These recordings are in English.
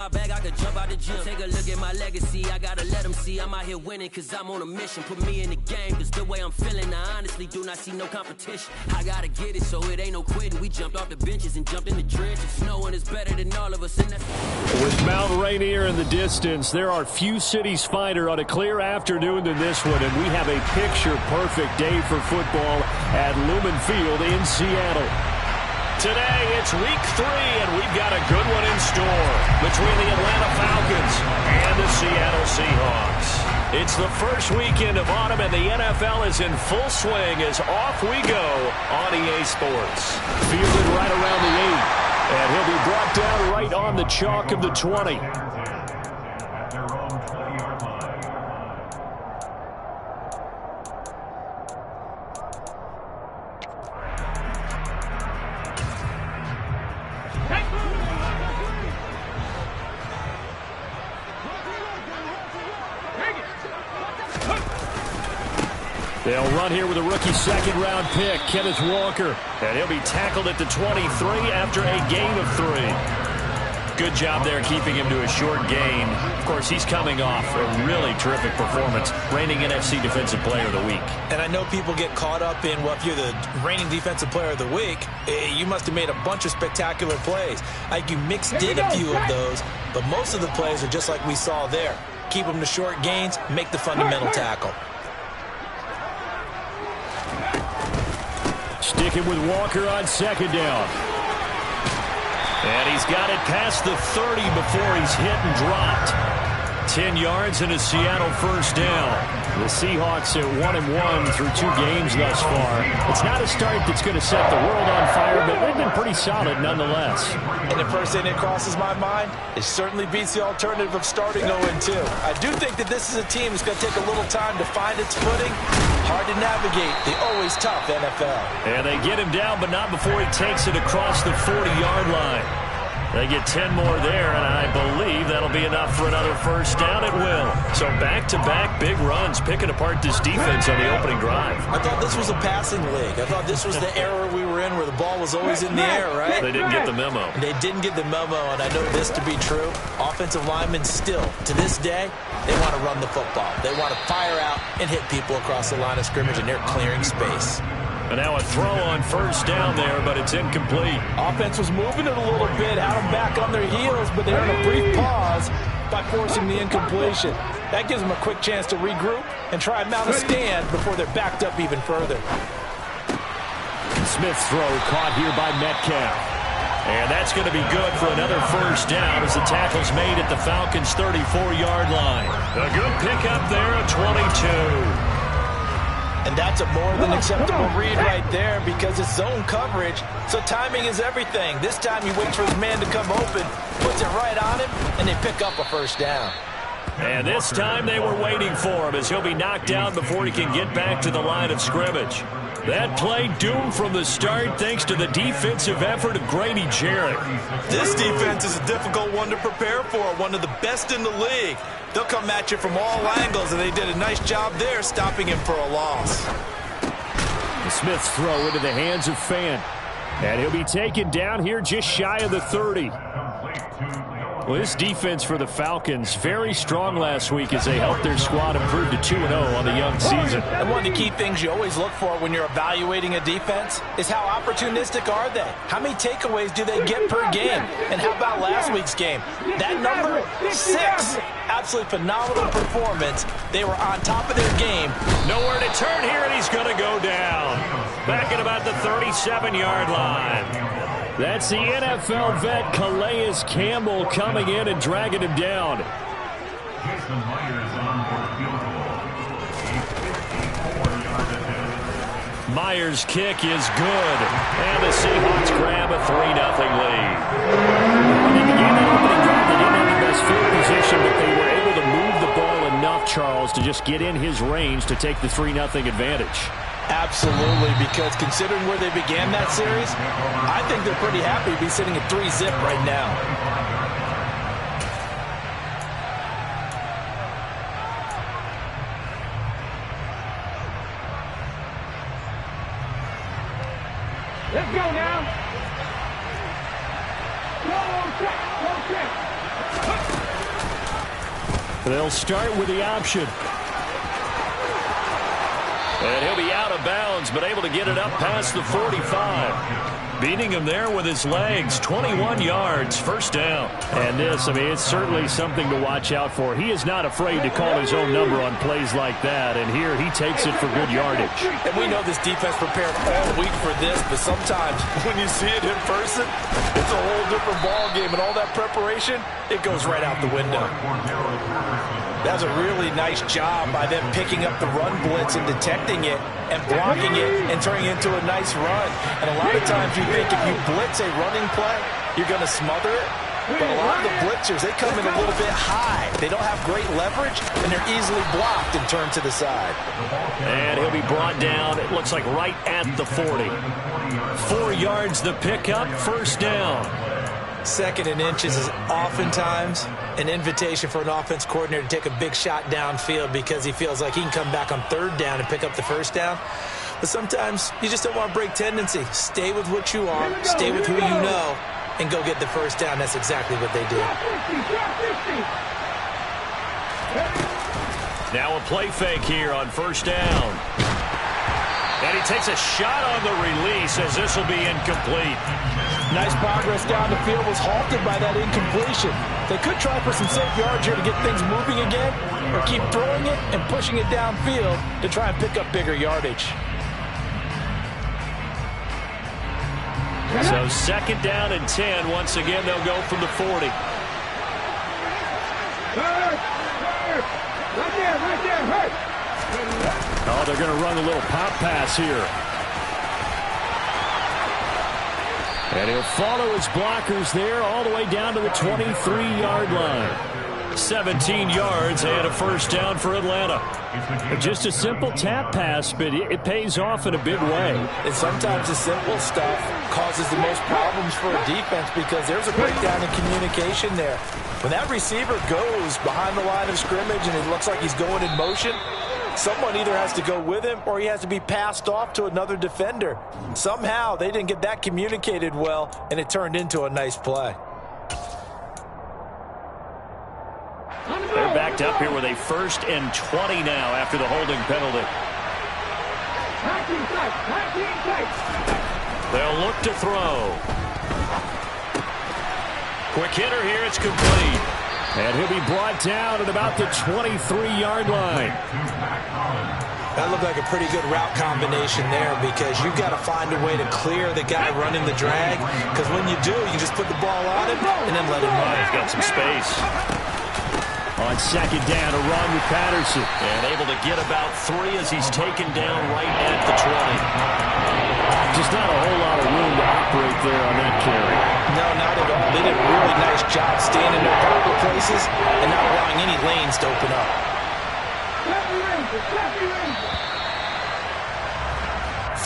My bag, I could jump out the gym. Take a look at my legacy. I gotta let them see I'm out here winning, cause I'm on a mission. Put me in the game, cause the way I'm feeling, I honestly do not see no competition. I gotta get it, so it ain't no quitting. We jumped off the benches and jumped in the trenches. No one is better than all of us, and that's... With Mount Rainier in the distance, there are few cities finer on a clear afternoon than this one, and we have a picture-perfect day for football at Lumen Field in Seattle. Today, it's week 3, and we've got a good one in store between the Atlanta Falcons and the Seattle Seahawks. It's the first weekend of autumn, and the NFL is in full swing as off we go on EA Sports. Fielded right around the 8, and he'll be brought down right on the chalk of the 20. They'll run here with a rookie second-round pick, Kenneth Walker. And he'll be tackled at the 23 after a gain of 3. Good job there keeping him to a short gain. Of course, he's coming off a really terrific performance, reigning NFC Defensive Player of the Week. And I know people get caught up in, well, if you're the reigning Defensive Player of the Week, you must have made a bunch of spectacular plays. Like you mixed in a few of those, but most of the plays are just like we saw there. Keep them to short gains, make the fundamental tackle. Sticking with Walker on second down. And he's got it past the 30 before he's hit and dropped. 10 yards and a Seattle first down. The Seahawks at 1-1 through 2 games thus far. It's not a start that's going to set the world on fire, but they've been pretty solid nonetheless. And the first thing that crosses my mind, it certainly beats the alternative of starting 0-2. I do think that this is a team that's going to take a little time to find its footing. Hard to navigate the always tough NFL. And they get him down, but not before he takes it across the 40-yard line. They get 10 more there, and I believe that'll be enough for another first down. It will. So back-to-back big runs, picking apart this defense on the opening drive. I thought this was a passing league. I thought this was the era we were in where the ball was always in the air, right? They didn't get the memo. They didn't get the memo, and I know this to be true. Offensive linemen still, to this day, they want to run the football. They want to fire out and hit people across the line of scrimmage, and they're clearing space. And now a throw on first down there, but it's incomplete. Offense was moving it a little bit, had them back on their heels, but they're in a brief pause by forcing the incompletion. That gives them a quick chance to regroup and try and mount a stand before they're backed up even further. Smith's throw caught here by Metcalf. And that's going to be good for another first down as the tackle's made at the Falcons' 34-yard line. A good pickup there at 22. And that's a more than acceptable read right there because it's zone coverage, so timing is everything. This time he waits for his man to come open, puts it right on him, and they pick up a first down. And this time they were waiting for him as he'll be knocked down before he can get back to the line of scrimmage. That play doomed from the start thanks to the defensive effort of Grady Jarrett. This defense is a difficult one to prepare for, one of the best in the league. They'll come at you from all angles, and they did a nice job there stopping him for a loss. Smith's throw into the hands of Fan. And he'll be taken down here just shy of the 30. Well, this defense for the Falcons, very strong last week as they helped their squad improve to 2-0 on the young season. And one of the key things you always look for when you're evaluating a defense is how opportunistic are they? How many takeaways do they get per game? And how about last week's game? That number, 6. Absolutely phenomenal performance. They were on top of their game. Nowhere to turn here, and he's going to go down. Back at about the 37-yard line. That's the NFL vet Calais Campbell coming in and dragging him down. Myers' kick is good. And the Seahawks grab a 3-0 lead. They began that opening drive. They didn't have the best field position, but they were able to move the ball enough, Charles, to just get in his range to take the 3-0 advantage. Absolutely, because considering where they began that series, I think they're pretty happy to be sitting at 3-zip right now. Let's go now. Go check. They'll start with the option. And he'll be out of bounds, but able to get it up past the 45. Beating him there with his legs. 21 yards, first down. And this, I mean, it's certainly something to watch out for. He is not afraid to call his own number on plays like that. And here he takes it for good yardage. And we know this defense prepared all week for this, but sometimes when you see it in person, it's a whole different ball game. And all that preparation, it goes right out the window. That's a really nice job by them picking up the run blitz and detecting it and blocking it and turning it into a nice run. And a lot of times you think if you blitz a running play, you're going to smother it. But a lot of the blitzers, they come in a little bit high. They don't have great leverage, and they're easily blocked and turned to the side. And he'll be brought down, it looks like right at the 40. 4 yards the pickup, first down. Second and inches is oftentimes an invitation for an offense coordinator to take a big shot downfield because he feels like he can come back on third down and pick up the first down. But sometimes you just don't want to break tendency. Stay with what you are, stay with who you know, and go get the first down. That's exactly what they did. Now a play fake here on first down. And he takes a shot on the release as this will be incomplete. Nice progress down the field, was halted by that incompletion. They could try for some safe yards here to get things moving again, or keep throwing it and pushing it downfield to try and pick up bigger yardage. So second down and 10. Once again, they'll go from the 40. Right there, hurt. Oh, they're going to run a little pop pass here. And he'll follow his blockers there all the way down to the 23-yard line. 17 yards and a first down for Atlanta. Just a simple tap pass, but it pays off in a big way. And sometimes the simple stuff causes the most problems for a defense because there's a breakdown in communication there. When that receiver goes behind the line of scrimmage and it looks like he's going in motion, someone either has to go with him or he has to be passed off to another defender. Somehow they didn't get that communicated well, and it turned into a nice play. They're backed up here with a 1st and 20 now after the holding penalty. They'll look to throw. Quick hitter here, it's complete. And he'll be brought down at about the 23-yard line. That looked like a pretty good route combination there because you've got to find a way to clear the guy running the drag, because when you do, you just put the ball on him and then let him run. He's got some space. On second down, a run with Patterson. And able to get about 3 as he's taken down right at the 20. Just not a whole lot of room to operate there on that carry. No, not at all. They did a really nice job staying in their vertical places and not allowing any lanes to open up.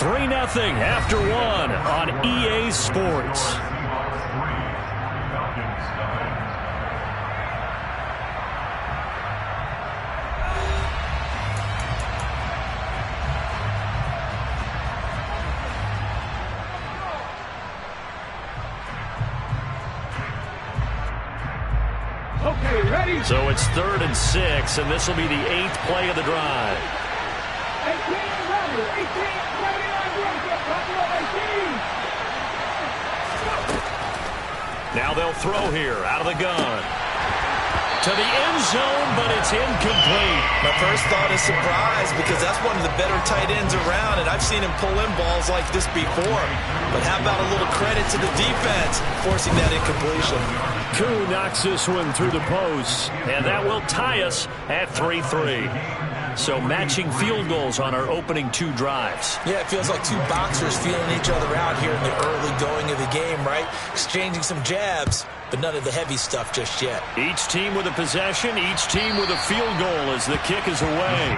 3-0 after 1 on EA Sports. Okay, ready? So it's 3rd and 6, and this will be the 8th play of the drive. 18, ready, 18. Now they'll throw here out of the gun. To the end zone, but it's incomplete. My first thought is surprise because that's one of the better tight ends around, and I've seen him pull in balls like this before. But how about a little credit to the defense forcing that incompletion? Koo knocks this one through the post, and that will tie us at 3-3. So matching field goals on our opening 2 drives. Yeah, it feels like 2 boxers feeling each other out here in the early going of the game, right? Exchanging some jabs, but none of the heavy stuff just yet. Each team with a possession, each team with a field goal as the kick is away.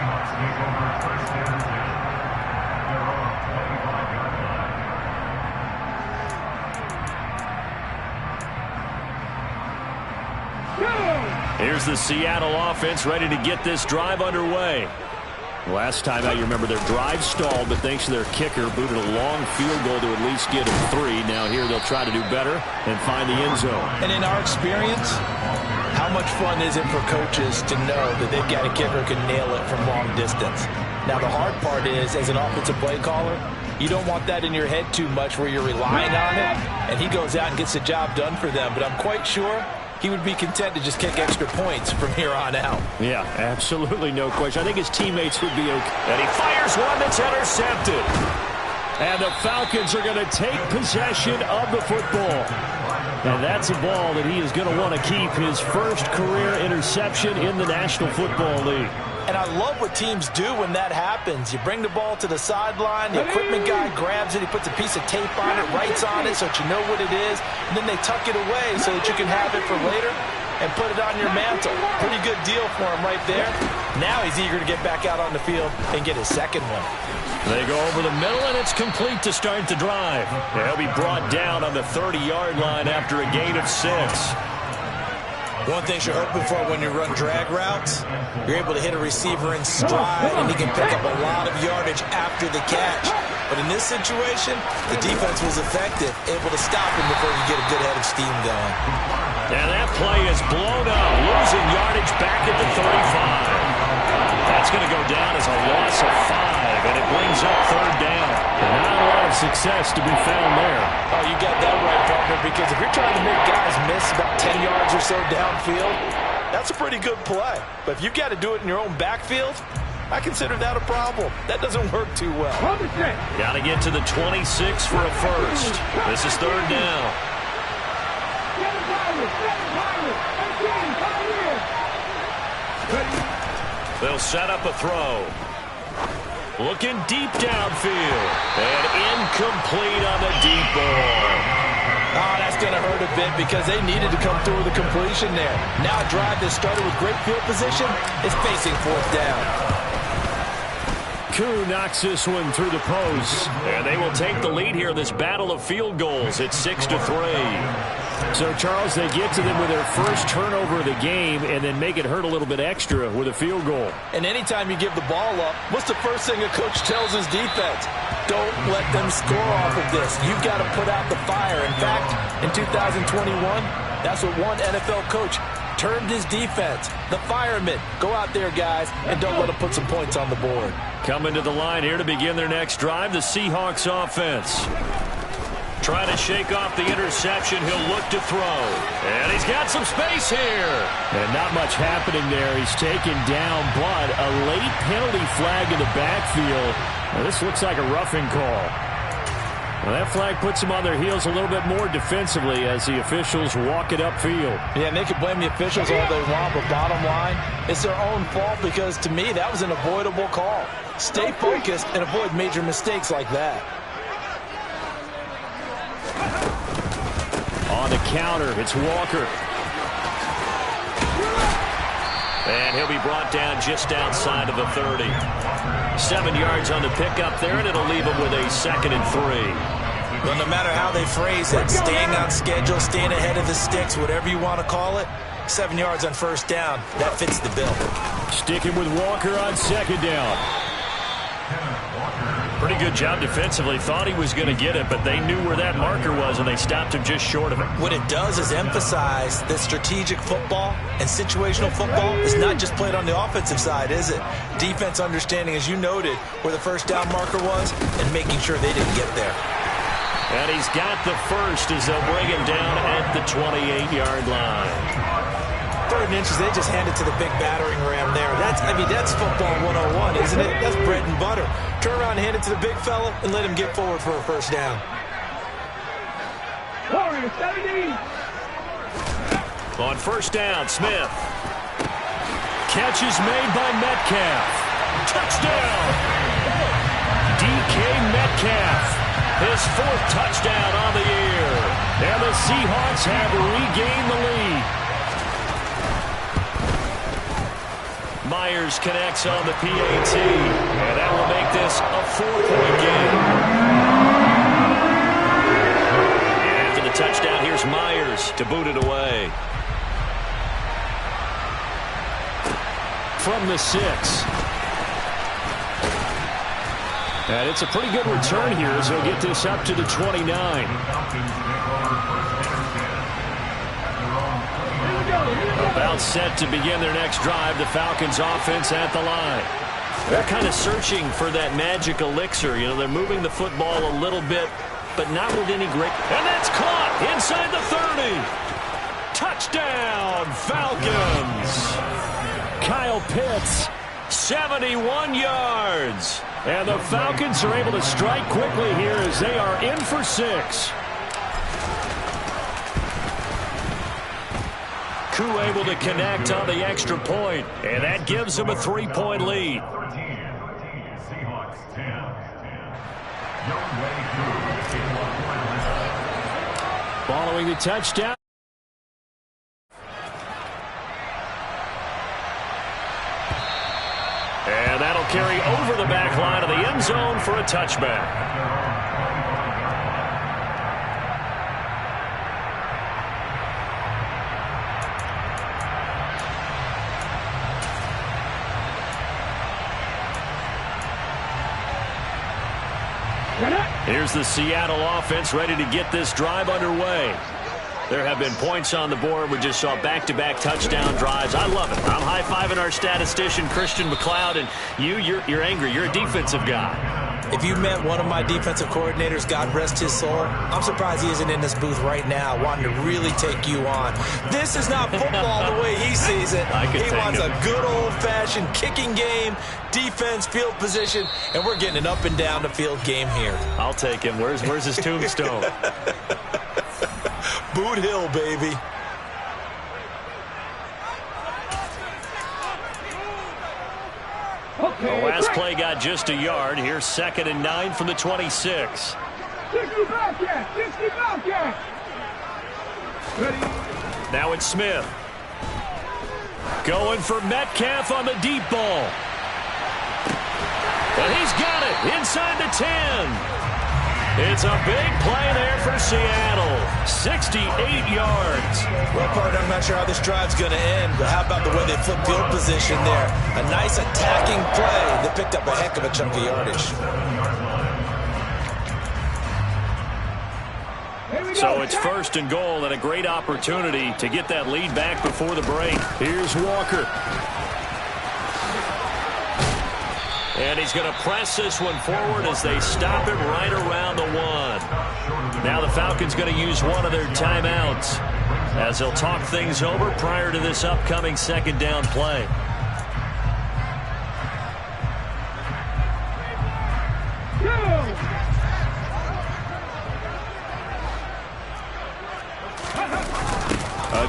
Here's the Seattle offense ready to get this drive underway. Last time out, you remember their drive stalled, but thanks to their kicker, booted a long field goal to at least get them 3. Now here they'll try to do better and find the end zone. And in our experience, how How much fun is it for coaches to know that they've got a kicker who can nail it from long distance? Now, the hard part is, as an offensive play caller, you don't want that in your head too much where you're relying on it, and he goes out and gets the job done for them. But I'm quite sure he would be content to just kick extra points from here on out. Yeah, absolutely no question. I think his teammates would be okay. And he fires one that's intercepted. And the Falcons are going to take possession of the football. And that's a ball that he is going to want to keep, his first career interception in the National Football League. And I love what teams do when that happens. You bring the ball to the sideline, the equipment guy grabs it, he puts a piece of tape on it, writes on it so that you know what it is, and then they tuck it away so that you can have it for later and put it on your mantle. Pretty good deal for him right there. Now he's eager to get back out on the field and get his second one. They go over the middle, and it's complete to start the drive. They'll be brought down on the 30-yard line after a gain of 6. One thing you're hoping for when you run drag routes, you're able to hit a receiver in stride, and he can pick up a lot of yardage after the catch. But in this situation, the defense was effective, able to stop him before you get a good head of steam going. And that play is blown up, losing yardage back at the 35. That's going to go down as a loss of 5, and it brings up third down. And not a lot of success to be found there. Oh, you got that right, partner, because if you're trying to make guys miss about 10 yards or so downfield, that's a pretty good play. But if you've got to do it in your own backfield, I consider that a problem. That doesn't work too well. Got to get to the 26 for a first. This is third down. They'll set up a throw. Looking deep downfield. And incomplete on the deep ball. Oh, that's going to hurt a bit because they needed to come through with a completion there. Now a drive that started with great field position is facing fourth down. Koo knocks this one through the post. And they will take the lead here in this battle of field goals. It's 6-3. So, Charles, they get to them with their first turnover of the game and then make it hurt a little bit extra with a field goal. And anytime you give the ball up, what's the first thing a coach tells his defense? Don't let them score off of this. You've got to put out the fire. In fact, in 2021, that's what one NFL coach termed his defense. The firemen. Go out there, guys, and don't let them put some points on the board. Coming to the line here to begin their next drive, the Seahawks offense. Trying to shake off the interception. He'll look to throw. And he's got some space here. And not much happening there. He's taken down, but a late penalty flag in the backfield. Now, this looks like a roughing call. Well, that flag puts them on their heels a little bit more defensively as the officials walk it upfield. Yeah, and they can blame the officials all they want, but bottom line, it's their own fault because, to me, that was an avoidable call. Stay focused and avoid major mistakes like that. On the counter, it's Walker. And he'll be brought down just outside of the 30. 7 yards on the pickup there, and it'll leave him with a 2nd and 3. Well, no matter how they phrase it, staying on schedule, staying ahead of the sticks, whatever you want to call it, 7 yards on first down, that fits the bill. Sticking with Walker on 2nd down. Pretty good job defensively. Thought he was going to get it, but they knew where that marker was, and they stopped him just short of it. What it does is emphasize that strategic football and situational football is not just played on the offensive side, is it? Defense understanding, as you noted, where the first down marker was and making sure they didn't get there. And he's got the first as they'll bring him down at the 28-yard line. 3rd and inches, they just hand it to the big battering ram there. That's football 101, isn't it? That's bread and butter. Turn around and hand it to the big fella and let him get forward for a first down. Warrior 70. On first down, Smith. Catch is made by Metcalf. Touchdown! DK Metcalf. His 4th touchdown on the year. And the Seahawks have regained the lead. Myers connects on the PAT, and that will make this a 4-point game. And after the touchdown, here's Myers to boot it away. From the 6. And it's a pretty good return here as he'll get this up to the 29. About set to begin their next drive, the Falcons offense at the line. They're kind of searching for that magic elixir. You know, they're moving the football a little bit, but not with any great. And that's caught inside the 30. Touchdown, Falcons. Kyle Pitts, 71 yards. And the Falcons are able to strike quickly here as they are in for 6. Koo able to connect on the extra point, and that gives them a 3-point lead. Following the touchdown. And that'll carry over the back line of the end zone for a touchback. Here's the Seattle offense ready to get this drive underway. There have been points on the board. We just saw back-to-back touchdown drives. I love it. I'm high-fiving our statistician, Christian McLeod, and you're angry. You're a defensive guy. If you met one of my defensive coordinators, God rest his soul, I'm surprised he isn't in this booth right now wanting to really take you on. This is not football the way he sees it. He wants a good old-fashioned kicking game, defense, field position, and we're getting an up-and-down-the-field game here. I'll take him. Where's his tombstone? Boot Hill, baby. The last play got just a yard. Here's 2nd and 9 from the 26. Now it's Smith. Going for Metcalf on the deep ball. And he's got it inside the 10. It's a big play there for Seattle. 68 yards. Well, partner, I'm not sure how this drive's going to end, but how about the way they flip field position there? A nice attacking play that picked up a heck of a chunk of yardage. So it's 1st and goal and a great opportunity to get that lead back before the break. Here's Walker. And he's going to press this one forward as they stop him right around the 1. Now the Falcons going to use one of their timeouts as they'll talk things over prior to this upcoming 2nd down play.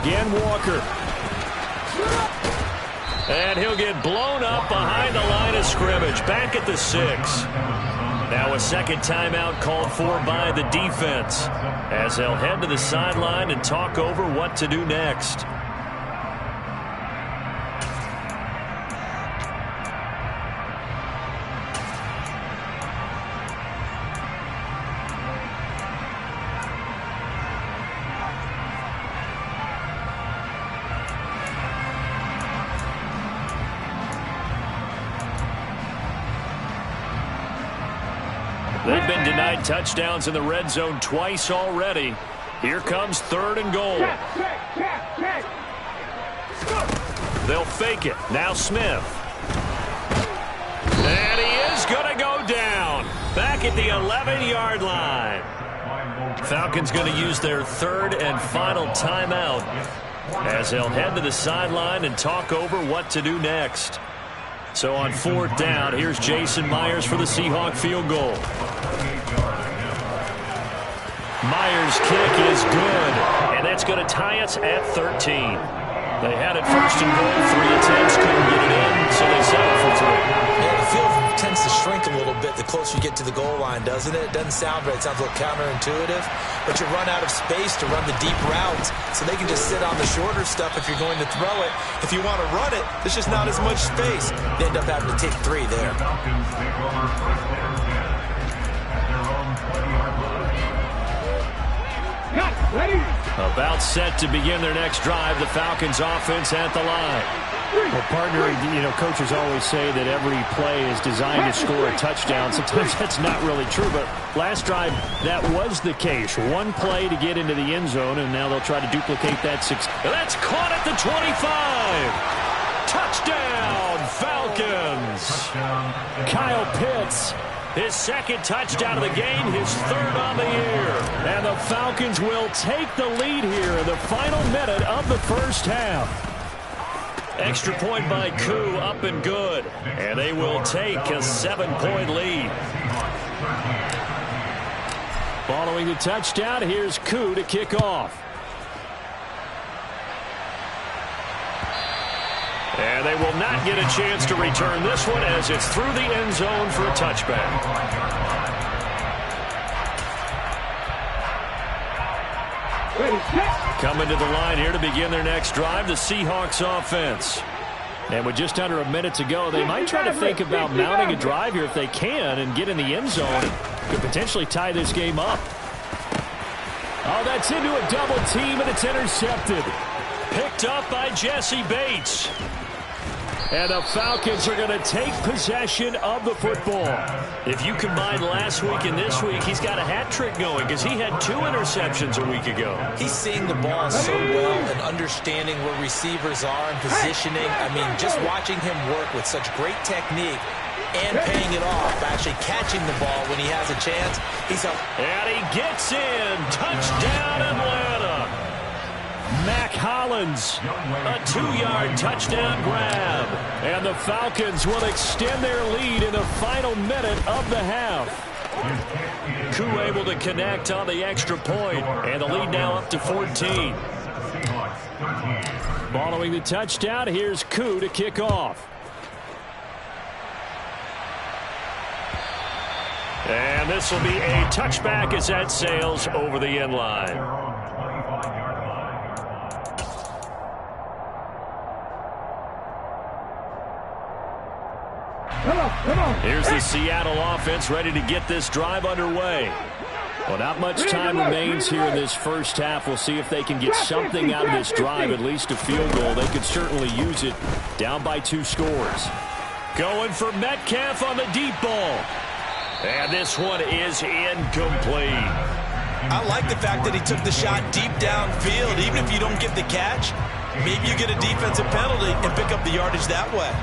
Again, Walker. And he'll get blown up behind the line of scrimmage. Back at the 6. Now a 2nd timeout called for by the defense as they'll head to the sideline and talk over what to do next. They've been denied touchdowns in the red zone twice already. Here comes 3rd and goal. They'll fake it. Now Smith. And he is going to go down. Back at the 11-yard line. Falcons going to use their 3rd and final timeout as they'll head to the sideline and talk over what to do next. So on 4th down, here's Jason Myers for the Seahawk field goal. Myers' kick is good, and that's going to tie us at 13. They had it 1st and goal, 3 attempts, couldn't get it in, so they settled for 3. Yeah, the field tends to shrink a little bit the closer you get to the goal line, doesn't it? It doesn't sound right. It sounds a little counterintuitive, but you run out of space to run the deep routes, so they can just sit on the shorter stuff if you're going to throw it. If you want to run it, there's just not as much space. They end up having to take 3 there. Ready? About set to begin their next drive, the Falcons offense at the line. Well, partner, coaches always say that every play is designed to score a touchdown. Sometimes that's not really true, but last drive, that was the case. One play to get into the end zone, and now they'll try to duplicate that. That's caught at the 25. Touchdown, Falcons. Kyle Pitts. His second touchdown of the game, his third on the year. And the Falcons will take the lead here in the final minute of the first half. Extra point by Koo, up and good. And they will take a 7-point lead. Following the touchdown, here's Koo to kick off. And they will not get a chance to return this one as it's through the end zone for a touchback. Coming to the line here to begin their next drive, the Seahawks offense. And with just under a minute to go, they might try to think about mounting a drive here if they can and get in the end zone. Could potentially tie this game up. Oh, that's into a double team, and it's intercepted. Picked up by Jesse Bates. And the Falcons are going to take possession of the football. If you combine last week and this week, he's got a hat trick going because he had 2 interceptions a week ago. He's seeing the ball so well and understanding where receivers are and positioning. I mean, just watching him work with such great technique and paying it off, actually catching the ball when he has a chance. And he gets in. Touchdown, Atlanta. Mac Hollins, a 2-yard touchdown grab. And the Falcons will extend their lead in the final minute of the half. Koo able to connect on the extra point, and the lead now up to 14. Following the touchdown, here's Koo to kick off. And this will be a touchback as that sails over the end line. Here's the Seattle offense ready to get this drive underway. Well, not much time remains here in this first half. We'll see if they can get something out of this drive, at least a field goal. They could certainly use it. Down by 2 scores. Going for Metcalf on the deep ball. And this one is incomplete. I like the fact that he took the shot deep downfield. Even if you don't get the catch, maybe you get a defensive penalty and pick up the yardage that way.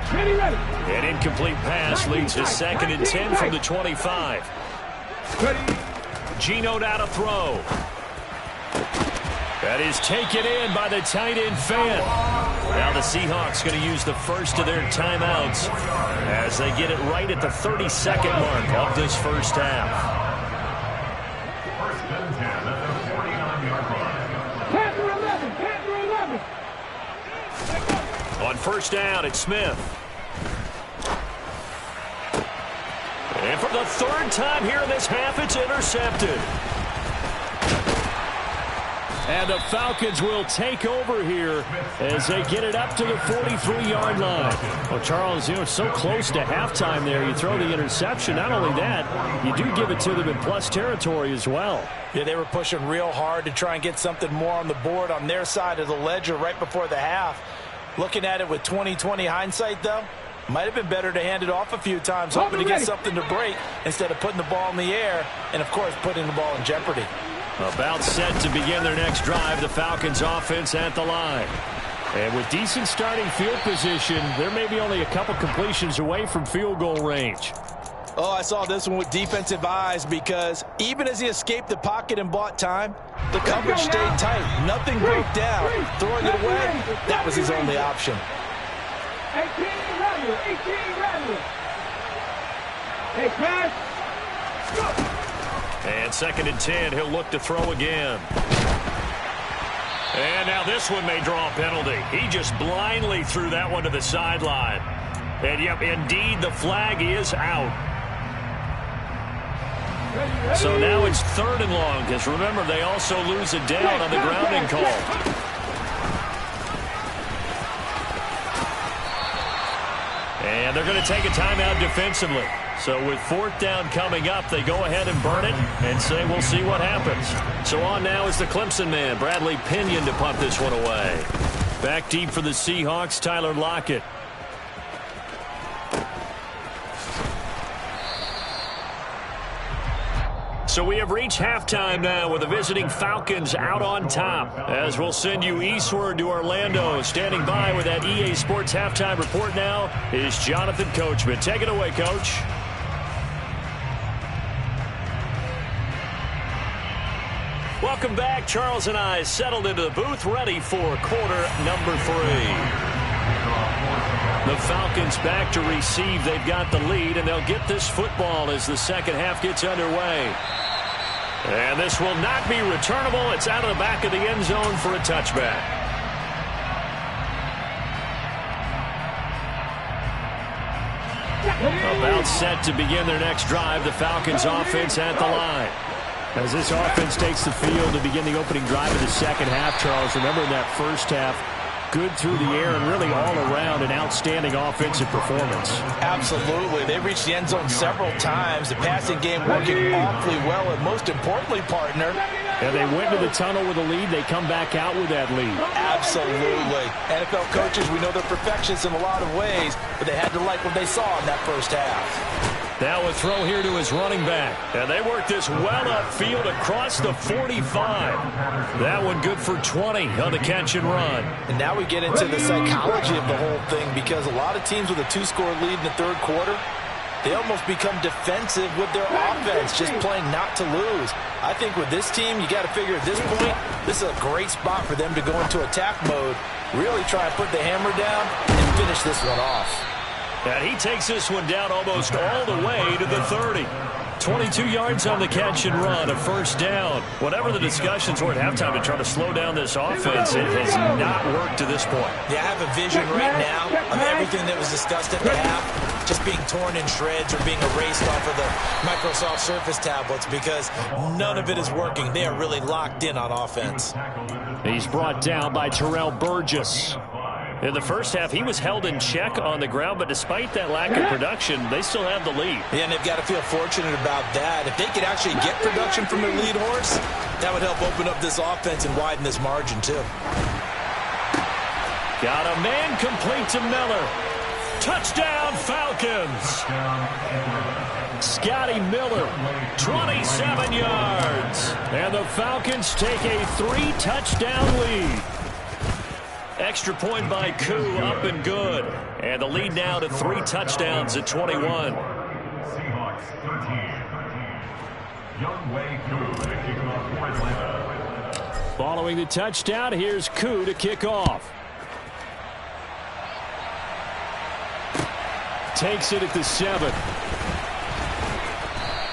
An incomplete pass leads to 2nd and 10 from the 25. Geno now to throw. That is taken in by the tight end Fan. Now the Seahawks going to use the first of their timeouts as they get it right at the 32nd mark of this first half. On first down, it's Smith. And for the 3rd time here in this half, it's intercepted. And the Falcons will take over here as they get it up to the 43-yard line. Well, Charles, it's so close to halftime there. You throw the interception. Not only that, you do give it to them in plus territory as well. Yeah, they were pushing real hard to try and get something more on the board on their side of the ledger right before the half. Looking at it with 20/20 hindsight, though, might have been better to hand it off a few times, hoping to get something to break instead of putting the ball in the air and, of course, putting the ball in jeopardy. About set to begin their next drive, the Falcons offense at the line. And with decent starting field position, they're maybe only a couple completions away from field goal range. Oh, I saw this one with defensive eyes because even as he escaped the pocket and bought time, the coverage stayed tight. Nothing broke down. Throwing it away, that was his only option. 18 Rebel. Hey, pass. Go. And 2nd and 10, he'll look to throw again. And now this one may draw a penalty. He just blindly threw that one to the sideline. And, yep, indeed, the flag is out. So now it's 3rd and long, because remember, they also lose a down on the grounding call. And they're going to take a timeout defensively. So with 4th down coming up, they go ahead and burn it and say we'll see what happens. So on now is the Clemson man, Bradley Pinion, to punt this one away. Back deep for the Seahawks, Tyler Lockett. So we have reached halftime now with the visiting Falcons out on top. As we'll send you eastward to Orlando. Standing by with that EA Sports halftime report now is Jonathan Coachman. Take it away, Coach. Welcome back. Charles and I settled into the booth, ready for quarter number 3. The Falcons back to receive. They've got the lead, and they'll get this football as the second half gets underway. And this will not be returnable. It's out of the back of the end zone for a touchback. About set to begin their next drive. The Falcons offense at the line. As this offense takes the field to begin the opening drive of the second half, Charles, remember in that first half, good through the air and really all around an outstanding offensive performance. Absolutely. They reached the end zone several times. The passing game working awfully well, and most importantly, partner. And they went to the tunnel with a lead. They come back out with that lead. Absolutely. NFL coaches, we know they're perfectionists in a lot of ways, but they had to like what they saw in that first half. Now a throw here to his running back. And they work this well upfield across the 45. That one good for 20 on the catch and run. And now we get into the psychology of the whole thing, because a lot of teams with a 2-score lead in the third quarter, they almost become defensive with their offense, just playing not to lose. I think with this team, you got to figure at this point, this is a great spot for them to go into attack mode, really try and put the hammer down and finish this one off. And he takes this one down almost all the way to the 30. 22 yards on the catch and run, a first down. Whatever the discussions were at halftime to try to slow down this offense, it has not worked to this point. Yeah, I have a vision right now of everything that was discussed at the half just being torn in shreds or being erased off of the Microsoft Surface tablets, because none of it is working. They are really locked in on offense. He's brought down by Terrell Burgess. In the first half, he was held in check on the ground, but despite that lack of production, they still have the lead. Yeah, and they've got to feel fortunate about that. If they could actually get production from their lead horse, that would help open up this offense and widen this margin, too. Got a man complete to Miller. Touchdown, Falcons. Scotty Miller, 27 yards. And the Falcons take a 3-touchdown lead. Extra point by Koo, up and good. And the lead now to 3 touchdowns at 21. Seahawks 13. Young Wei Koo. Following the touchdown, here's Koo to kick off. Takes it at the 7.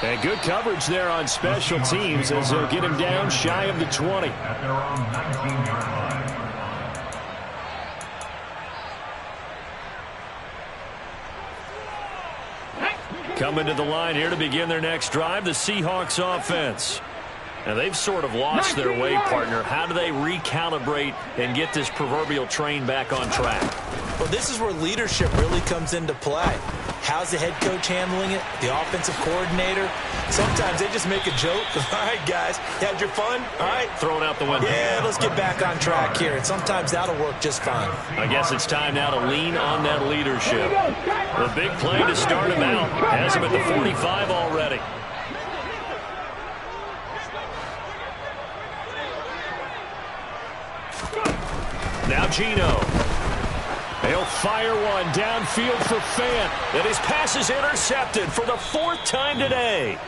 And good coverage there on special teams as they'll get him down shy of the 20. At their own 19-yard line. Coming to the line here to begin their next drive, the Seahawks offense. And they've sort of lost their way, partner. How do they recalibrate and get this proverbial train back on track? Well, this is where leadership really comes into play. How's the head coach handling it? The offensive coordinator? Sometimes they just make a joke. All right, guys, you had your fun? All right. Thrown out the window. Yeah, let's get back on track here. And sometimes that'll work just fine. I guess it's time now to lean on that leadership. The big play to start him out has him at the 45 already. Now Gino. He'll fire one downfield for Fant. And his pass is intercepted for the 4th time today.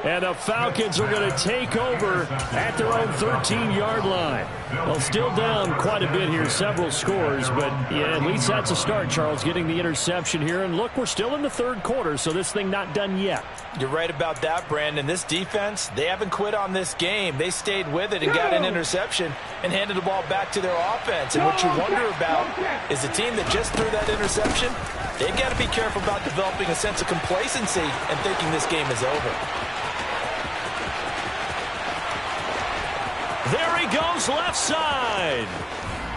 And the Falcons are going to take over at their own 13-yard line. Well, still down quite a bit here, several scores. But, yeah, at least that's a start, Charles, getting the interception here. And, look, we're still in the third quarter, so this thing not done yet. You're right about that, Brandon. This defense, they haven't quit on this game. They stayed with it and got an interception and handed the ball back to their offense. And what you wonder about is the team that just threw that interception, they've got to be careful about developing a sense of complacency and thinking this game is over. There he goes left side.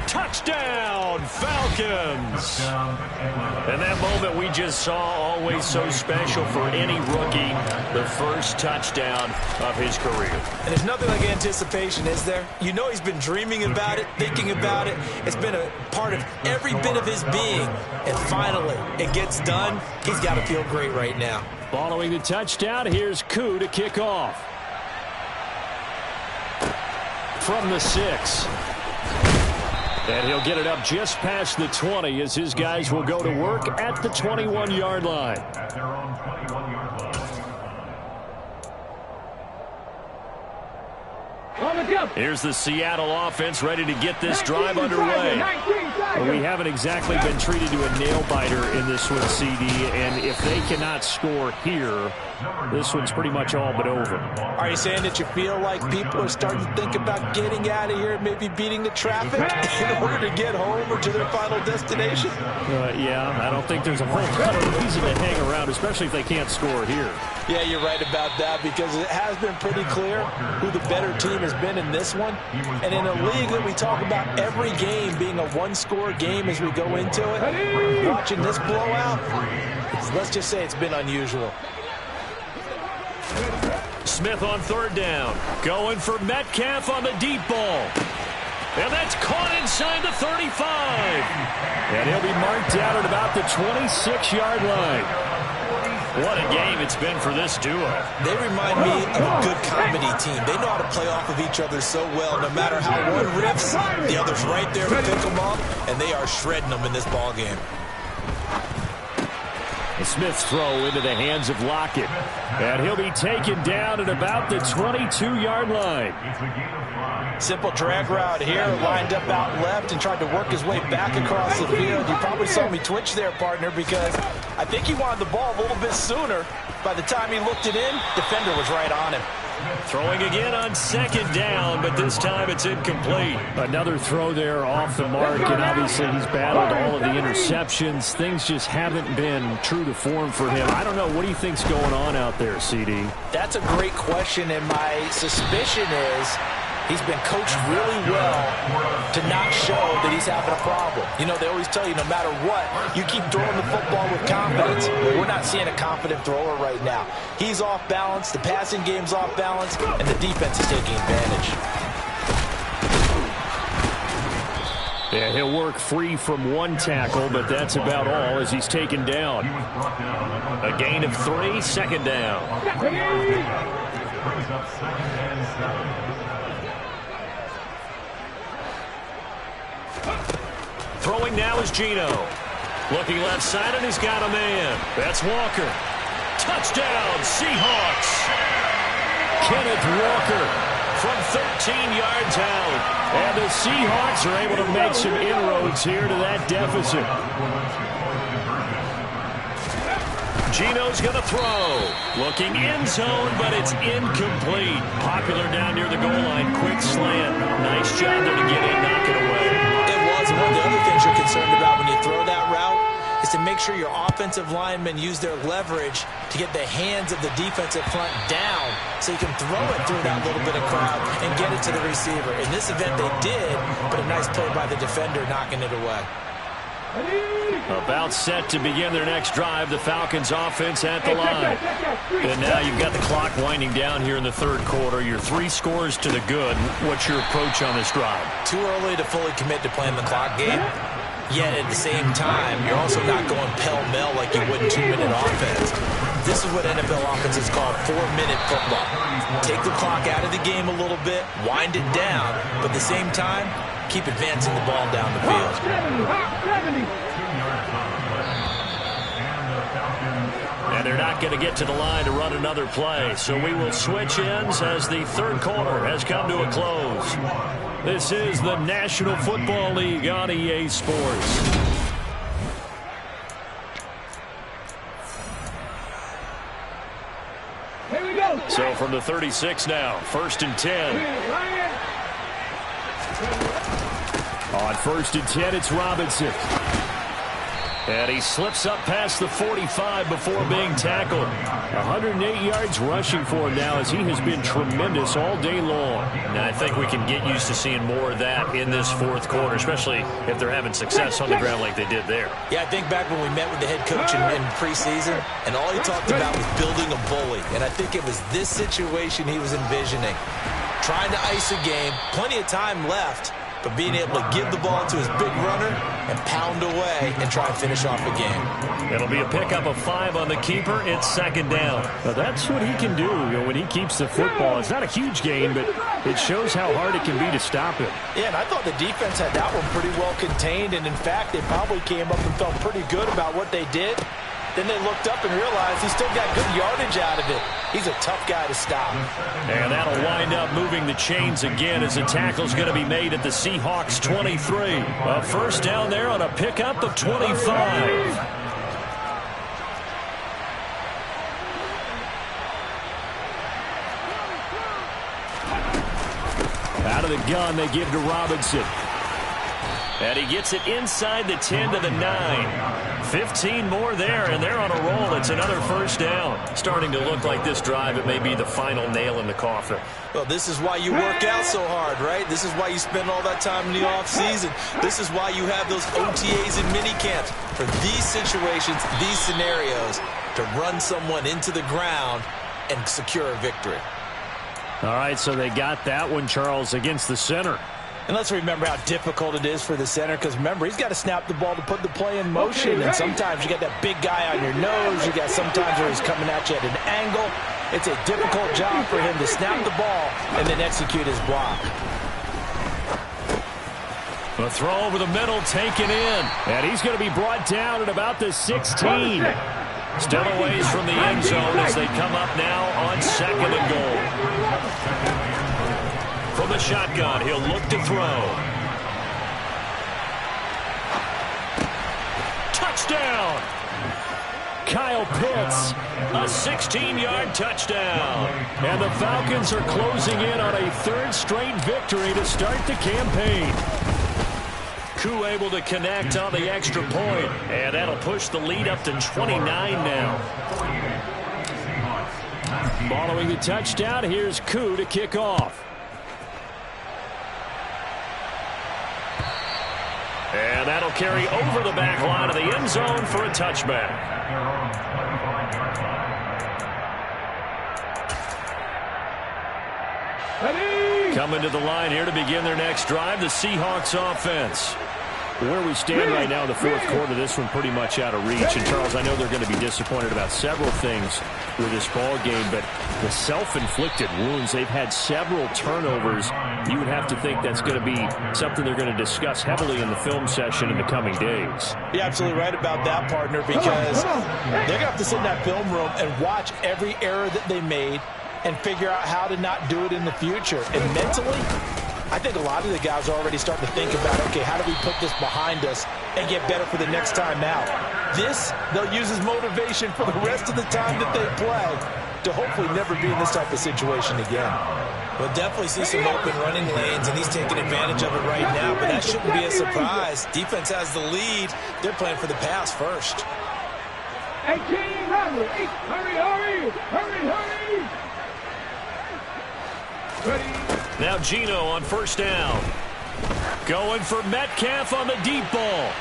Touchdown, Falcons. And that moment we just saw, always so special for any rookie, the first touchdown of his career. And there's nothing like anticipation, is there? You know he's been dreaming about it, thinking about it. It's been a part of every bit of his being. And finally, it gets done. He's got to feel great right now. Following the touchdown, here's Koo to kick off. From the 6. And he'll get it up just past the 20 as his guys will go to work at the 21-yard line. At their own 21-yard line. Here's the Seattle offense ready to get this drive underway. Well, we haven't exactly been treated to a nail-biter in this one, CD, and if they cannot score here, this one's pretty much all but over. Are you saying that you feel like people are starting to think about getting out of here, maybe beating the traffic in order to get home or to their final destination? Yeah, I don't think there's a whole lot of reason to hang around, especially if they can't score here. Yeah, you're right about that, because it has been pretty clear who the better team has been in this one. And in a league that we talk about every game being a one-score game as we go into it, watching this blowout, let's just say it's been unusual. Smith on third down. Going for Metcalf on the deep ball. And that's caught inside the 35. And he'll be marked out at about the 26-yard line. What a game it's been for this duo. They remind me of a good comedy team. They know how to play off of each other so well. No matter how one riffs, the other's right there to pick them up, and they are shredding them in this ball game. Smith's throw into the hands of Lockett. And he'll be taken down at about the 22-yard line. Simple drag route here, lined up out left and tried to work his way back across the field. You probably saw me twitch there, partner, because I think he wanted the ball a little bit sooner. By the time he looked it in, defender was right on him. Throwing again on second down, but this time it's incomplete. Another throw there off the mark, and obviously he's battled all of the interceptions. Things just haven't been true to form for him. I don't know. What do you think's going on out there, CD? That's a great question, and my suspicion is he's been coached really well to not show that he's having a problem. You know, they always tell you no matter what, you keep throwing the football with confidence. We're not seeing a confident thrower right now. He's off balance, the passing game's off balance, and the defense is taking advantage. Yeah, he'll work free from one tackle, but that's about all as he's taken down. A gain of 3, second down. Throwing now is Geno. Looking left side, and he's got a man. That's Walker. Touchdown, Seahawks. Kenneth Walker from 13 yards out. And the Seahawks are able to make some inroads here to that deficit. Geno's going to throw. Looking end zone, but it's incomplete. Popular down near the goal line. Quick slant. Nice job there to get in, knock it away. And one of the other things you're concerned about when you throw that route is to make sure your offensive linemen use their leverage to get the hands of the defensive front down so you can throw it through that little bit of crowd and get it to the receiver. In this event, they did, but a nice play by the defender knocking it away. About set to begin their next drive, the Falcons offense at the line. And now you've got the clock winding down here in the third quarter. Your 3 scores to the good. What's your approach on this drive? Too early to fully commit to playing the clock game. Yet at the same time, you're also not going pell-mell like you would in 2-minute offense. This is what NFL offenses call 4-minute football. Take the clock out of the game a little bit, wind it down, but at the same time, keep advancing the ball down the field. And they're not going to get to the line to run another play. So we will switch ends as the third quarter has come to a close. This is the National Football League on EA Sports. So from the 36 now, 1st and 10. On 1st and 10, it's Robinson. And he slips up past the 45 before being tackled. 108 yards rushing for him now as he has been tremendous all day long. And I think we can get used to seeing more of that in this fourth quarter, especially if they're having success on the ground like they did there. Yeah, I think back when we met with the head coach in preseason, and all he talked about was building a bully. And I think it was this situation he was envisioning. Trying to ice a game, plenty of time left, but being able to give the ball to his big runner and pound away and try and finish off a game. It'll be a pickup of 5 on the keeper. It's second down. Now that's what he can do, when he keeps the football. It's not a huge gain, but it shows how hard it can be to stop him. Yeah, and I thought the defense had that one pretty well contained, and in fact, they probably came up and felt pretty good about what they did. Then they looked up and realized he still got good yardage out of it. He's a tough guy to stop. And that'll wind up moving the chains again as the tackle's going to be made at the Seahawks 23. A first down there on a pickup of 25. Out of the gun, they give to Robinson. And he gets it inside the 10 to the 9. 15 more there, and they're on a roll. It's another first down. Starting to look like this drive, it may be the final nail in the coffin. Well, this is why you work out so hard, right? This is why you spend all that time in the offseason. This is why you have those OTAs and mini camps. For these situations, these scenarios, to run someone into the ground and secure a victory. All right, so they got that one, Charles, against the center. And let's remember how difficult it is for the center, because remember, he's got to snap the ball to put the play in motion, and sometimes you got that big guy on your nose. You got sometimes where he's coming at you at an angle. It's a difficult job for him to snap the ball and then execute his block. The throw over the middle taken in, and he's going to be brought down at about the 16. Still a ways from the end zone as they come up now on second and goal. From the shotgun, he'll look to throw. Touchdown! Kyle Pitts, a 16-yard touchdown. And the Falcons are closing in on a third straight victory to start the campaign. Koo able to connect on the extra point, and that'll push the lead up to 29 now. Following the touchdown, here's Koo to kick off. And that'll carry over the back line of the end zone for a touchback. Coming to the line here to begin their next drive, the Seahawks offense. Where we stand right now in the fourth quarter, this one pretty much out of reach. And, Charles, I know they're going to be disappointed about several things with this ball game, but the self-inflicted wounds, they've had several turnovers. You would have to think that's going to be something they're going to discuss heavily in the film session in the coming days. You're absolutely right about that, partner, because they're going to have to sit in that film room and watch every error that they made and figure out how to not do it in the future. And mentally, I think a lot of the guys are already starting to think about, okay, how do we put this behind us and get better for the next time out? This, they'll use as motivation for the rest of the time that they play to hopefully never be in this type of situation again. We'll definitely see some open running lanes, and he's taking advantage of it right now, but that shouldn't be a surprise. Defense has the lead. They're playing for the pass first. 18, hurry. Now Gino on first down. Going for Metcalf on the deep ball.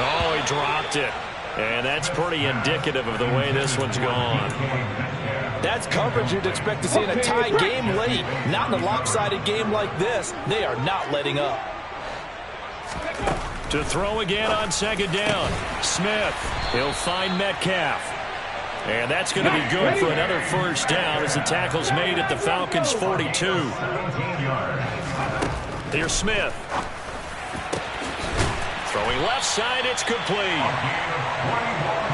Oh, he dropped it. And that's pretty indicative of the way this one's gone. That's coverage you'd expect to see in a tie game late. Not in a lopsided game like this. They are not letting up. To throw again on second down. Smith. He'll find Metcalf. And that's going to be good for another first down as the tackle's made at the Falcons' 42. Here's Smith. Throwing left side, it's complete.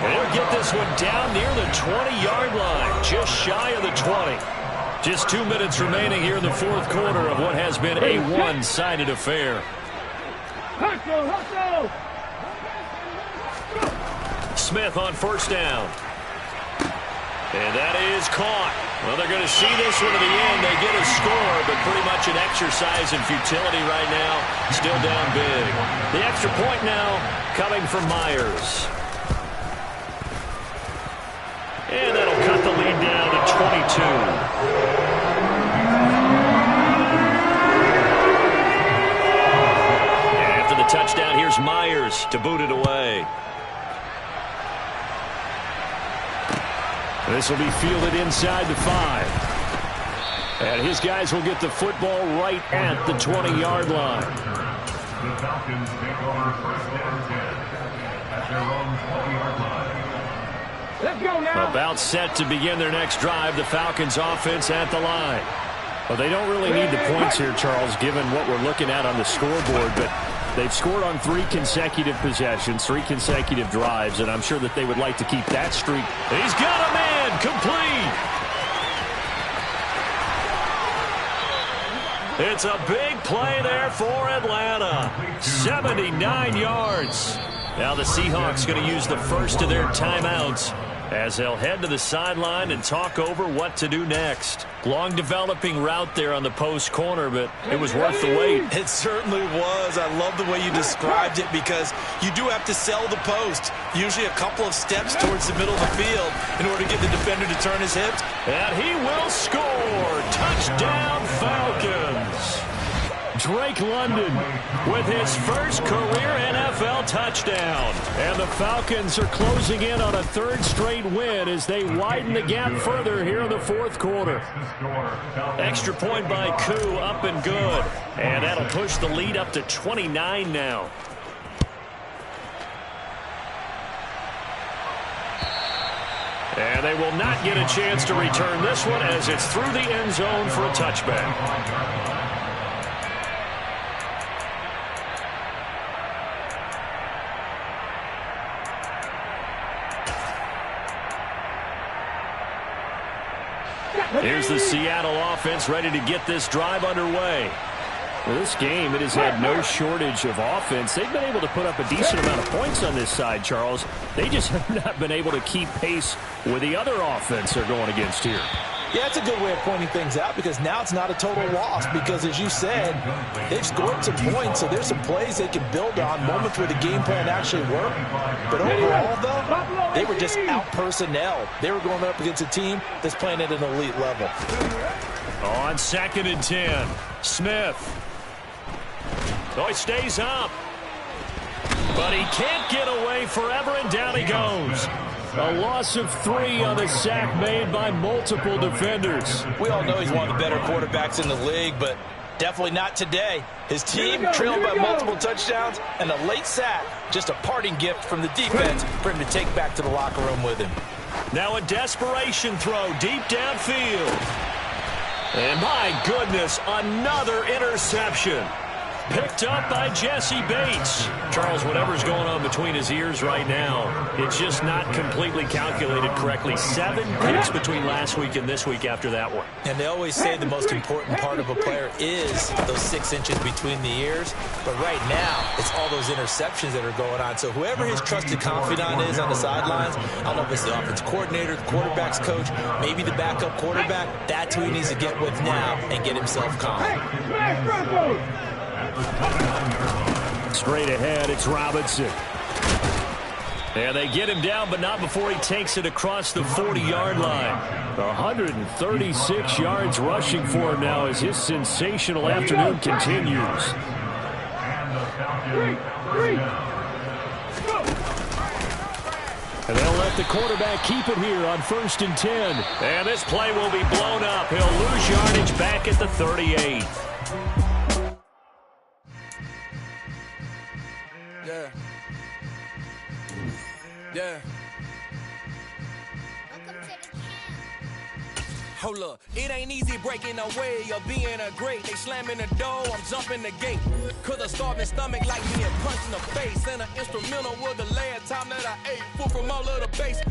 And he'll get this one down near the 20-yard line, just shy of the 20. Just 2 minutes remaining here in the fourth quarter of what has been a one-sided affair. Smith on first down. And that is caught. Well, they're going to see this one to the end. They get a score, but pretty much an exercise in futility right now. Still down big. The extra point now coming from Myers. And that'll cut the lead down to 22. And after the touchdown, here's Myers to boot it away. This will be fielded inside the 5. And his guys will get the football right at the 20-yard line. The Falcons take over first and 10 at their own 20-yard line. Let's go now. About set to begin their next drive, the Falcons offense at the line. Well, they don't really need the points here, Charles, given what we're looking at on the scoreboard, but they've scored on 3 consecutive possessions, 3 consecutive drives, and I'm sure that they would like to keep that streak. He's got a man complete. It's a big play there for Atlanta. 79 yards. Now the Seahawks going to use the first of their timeouts as they'll head to the sideline and talk over what to do next. Long developing route there on the post corner, but it was worth the wait. It certainly was. I love the way you described it because you do have to sell the post. Usually a couple of steps towards the middle of the field in order to get the defender to turn his hips. And he will score. Touchdown Falcons. Drake London with his first career NFL touchdown. And the Falcons are closing in on a 3rd straight win as they widen the gap further here in the 4th quarter. Extra point by Koo, up and good. And that'll push the lead up to 29 now. And they will not get a chance to return this one as it's through the end zone for a touchback. Here's the Seattle offense ready to get this drive underway. Well, this game, it has had no shortage of offense. They've been able to put up a decent amount of points on this side, Charles. They just have not been able to keep pace with the other offense they're going against here. Yeah, it's a good way of pointing things out because now it's not a total loss because, as you said, they've scored some points, so there's some plays they can build on, moments where the game plan actually worked. But overall, though, they were just out-personnel. They were going up against a team that's playing at an elite level. On 2nd and 10, Smith. Oh, he stays up. But he can't get away forever, and down he goes. A loss of 3 on the sack made by multiple defenders. We all know he's one of the better quarterbacks in the league, but definitely not today. His team trailed by multiple touchdowns, and a late sack, just a parting gift from the defense for him to take back to the locker room with him. Now a desperation throw deep downfield. And my goodness, another interception. Picked up by Jesse Bates. Charles, whatever's going on between his ears right now, it's just not completely calculated correctly. 7 picks between last week and this week after that one. And they always say the most important part of a player is those 6 inches between the ears. But right now, it's all those interceptions that are going on. So whoever his trusted confidant is on the sidelines, I don't know if it's the offense coordinator, the quarterback's coach, maybe the backup quarterback, that's who he needs to get with now and get himself calm. Straight ahead, it's Robinson. And they get him down, but not before he takes it across the 40-yard line. 136 yards rushing for him now as his sensational afternoon continues. And they'll let the quarterback keep it here on 1st and 10. And this play will be blown up. He'll lose yardage back at the 38. Yeah. Hold up, it ain't easy breaking away or being a great. They slamming the door, I'm jumping the gate. Cause a starving stomach like being punched in the face. And an instrumental was the last time that I ate. Food from all of the base.